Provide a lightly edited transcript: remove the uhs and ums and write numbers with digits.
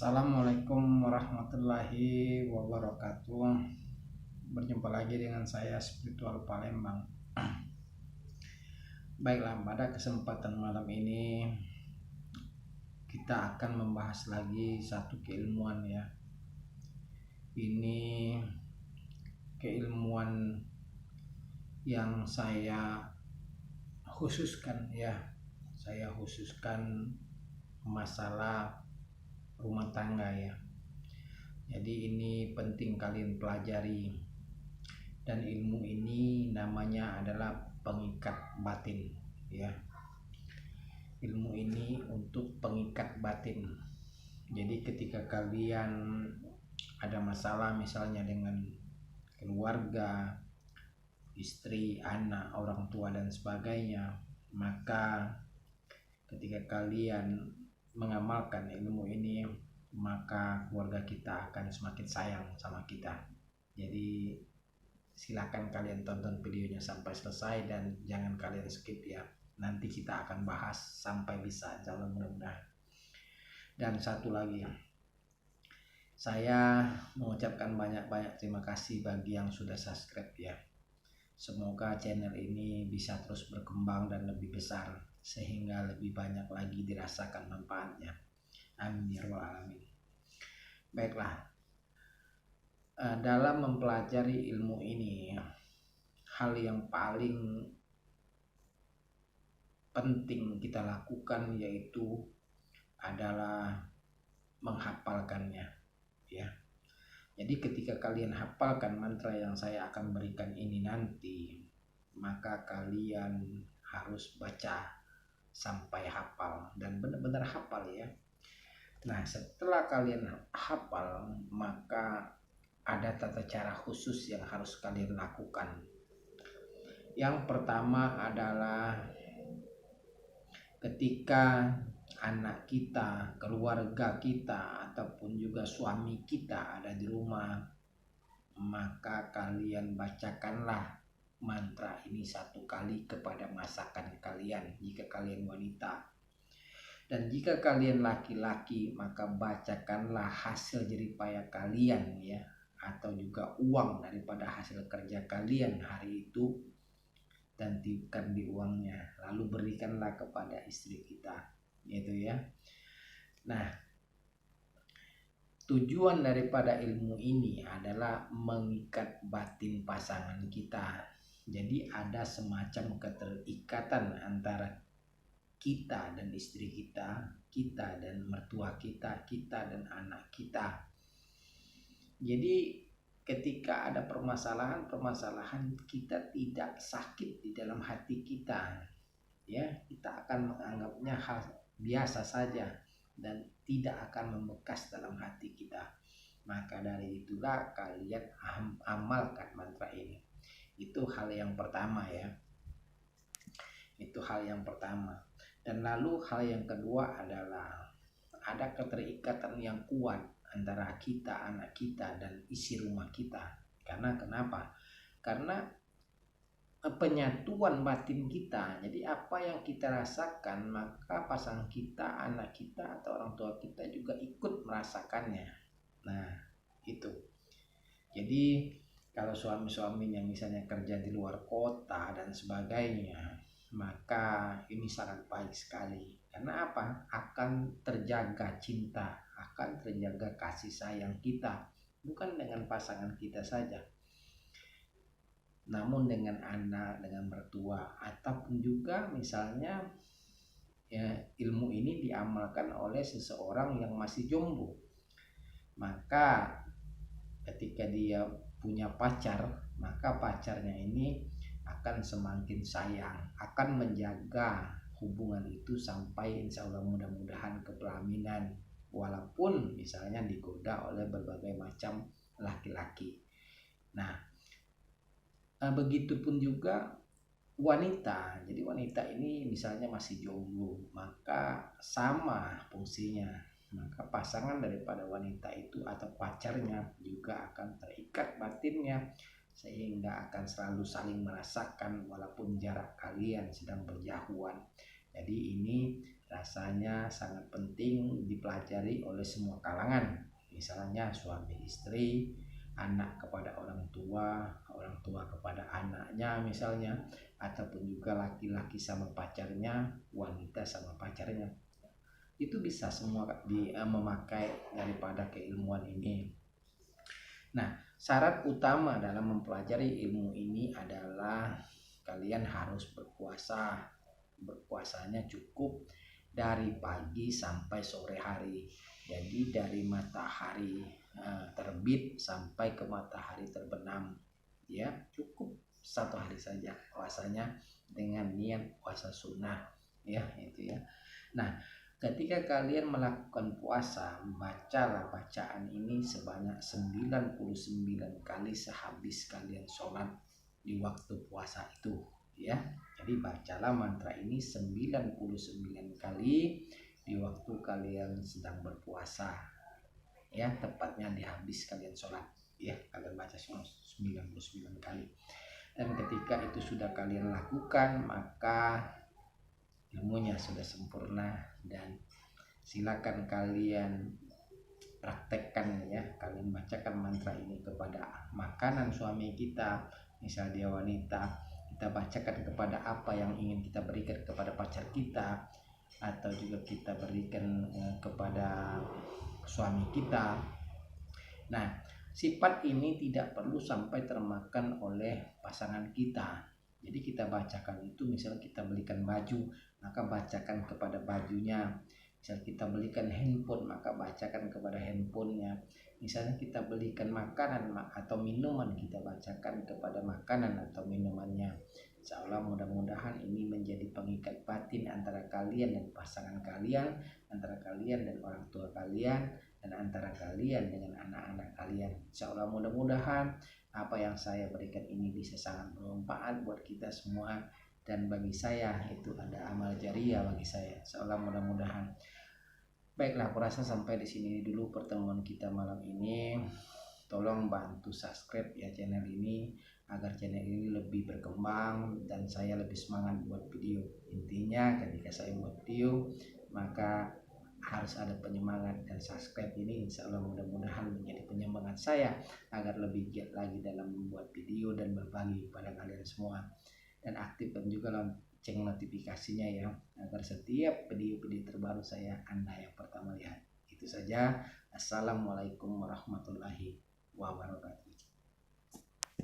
Assalamualaikum warahmatullahi wabarakatuh. Berjumpa lagi dengan saya Spiritual Palembang. Baiklah, pada kesempatan malam ini kita akan membahas lagi satu keilmuan ya. Ini keilmuan yang saya khususkan ya. Saya khususkan masalah rumah tangga ya. Jadi ini penting kalian pelajari, dan ilmu ini namanya adalah pengikat batin ya. Ilmu ini untuk pengikat batin. Jadi ketika kalian ada masalah misalnya dengan keluarga, istri, anak, orang tua dan sebagainya, maka ketika kalian mengamalkan ilmu ini, maka keluarga kita akan semakin sayang sama kita. Jadi silakan kalian tonton videonya sampai selesai dan jangan kalian skip ya. Nanti kita akan bahas sampai bisa, insya Allah mudah-mudahan. Dan satu lagi, saya mengucapkan banyak-banyak terima kasih bagi yang sudah subscribe ya. Semoga channel ini bisa terus berkembang dan lebih besar, sehingga lebih banyak lagi dirasakan manfaatnya. Amin ya rabbal alamin. Baiklah, dalam mempelajari ilmu ini, hal yang paling penting kita lakukan yaitu adalah menghafalkannya ya. Jadi ketika kalian hafalkan mantra yang saya akan berikan ini nanti, maka kalian harus baca sampai hafal dan benar-benar hafal ya. Nah, setelah kalian hafal, maka ada tata cara khusus yang harus kalian lakukan. Yang pertama adalah ketika anak kita, keluarga kita, ataupun juga suami kita ada di rumah, maka kalian bacakanlah mantra ini satu kali kepada masakan kalian jika kalian wanita. Dan jika kalian laki-laki, maka bacakanlah hasil jeripaya kalian ya, atau juga uang daripada hasil kerja kalian hari itu, dan tiupkan di uangnya, lalu berikanlah kepada istri kita gitu ya. Nah, tujuan daripada ilmu ini adalah mengikat batin pasangan kita. Jadi ada semacam keterikatan antara kita dan istri kita, kita dan mertua kita, kita dan anak kita. Jadi ketika ada permasalahan kita tidak sakit di dalam hati kita ya, kita akan menganggapnya hal biasa saja dan tidak akan membekas dalam hati kita. Maka dari itulah kalian amalkan mantra ini. Itu hal yang pertama ya. Itu hal yang pertama. Dan lalu hal yang kedua adalah ada keterikatan yang kuat antara kita, anak kita, dan isi rumah kita. Karena kenapa? Karena penyatuan batin kita. Jadi apa yang kita rasakan, maka pasangan kita, anak kita, atau orang tua kita juga ikut merasakannya. Nah, itu. Jadi kalau suami-suaminya misalnya kerja di luar kota dan sebagainya, maka ini sangat baik sekali. Karena apa? Akan terjaga cinta, akan terjaga kasih sayang kita, bukan dengan pasangan kita saja, namun dengan anak, dengan mertua, ataupun juga misalnya ya, ilmu ini diamalkan oleh seseorang yang masih jomblo. Maka ketika dia punya pacar, maka pacarnya ini akan semakin sayang, akan menjaga hubungan itu sampai insya Allah mudah-mudahan ke pelaminan, walaupun misalnya digoda oleh berbagai macam laki-laki. Nah, begitupun juga wanita. Jadi wanita ini misalnya masih jomblo, maka sama fungsinya. Maka pasangan daripada wanita itu atau pacarnya juga akan terikat batinnya, sehingga akan selalu saling merasakan walaupun jarak kalian sedang berjauhan. Jadi ini rasanya sangat penting dipelajari oleh semua kalangan, misalnya suami istri, anak kepada orang tua kepada anaknya misalnya, ataupun juga laki-laki sama pacarnya, wanita sama pacarnya. Itu bisa semua memakai daripada keilmuan ini. Nah, syarat utama dalam mempelajari ilmu ini adalah kalian harus berpuasa. Berpuasanya cukup dari pagi sampai sore hari. Jadi dari matahari terbit sampai ke matahari terbenam, ya cukup 1 hari saja puasanya dengan niat puasa sunnah, ya itu ya. Nah, ketika kalian melakukan puasa, bacalah bacaan ini sebanyak 99 kali sehabis kalian sholat di waktu puasa itu, ya. Jadi bacalah mantra ini 99 kali di waktu kalian sedang berpuasa, ya, tepatnya di habis kalian sholat, ya, kalian baca 99 kali. Dan ketika itu sudah kalian lakukan, maka ilmunya sudah sempurna, dan silakan kalian praktekkan ya. Kalian bacakan mantra ini kepada makanan suami kita, misal dia wanita, kita bacakan kepada apa yang ingin kita berikan kepada pacar kita, atau juga kita berikan kepada suami kita. Nah, sifat ini tidak perlu sampai termakan oleh pasangan kita. Jadi kita bacakan itu, misal kita belikan baju, maka bacakan kepada bajunya. Misal kita belikan handphone, maka bacakan kepada handphonenya. Misalnya kita belikan makanan atau minuman, kita bacakan kepada makanan atau minumannya. Insya Allah mudah-mudahan ini menjadi pengikat batin antara kalian dan pasangan kalian, antara kalian dan orang tua kalian, dan antara kalian dengan anak-anak kalian. Insya Allah mudah-mudahan apa yang saya berikan ini bisa sangat bermanfaat buat kita semua, dan bagi saya itu ada amal jariah bagi saya. Insya Allah mudah-mudahan. Baiklah, aku rasa sampai di sini dulu pertemuan kita malam ini. Tolong bantu subscribe ya channel ini, agar channel ini lebih berkembang dan saya lebih semangat buat video. Intinya ketika saya buat video, maka harus ada penyemangat, dan subscribe ini insya Allah mudah-mudahan menjadi penyemangat saya agar lebih giat lagi dalam membuat video dan berbagi kepada kalian semua. Dan aktifkan juga lonceng notifikasinya ya, agar setiap video-video terbaru saya Anda yang pertama lihat. Itu saja. Assalamualaikum warahmatullahi wabarakatuh.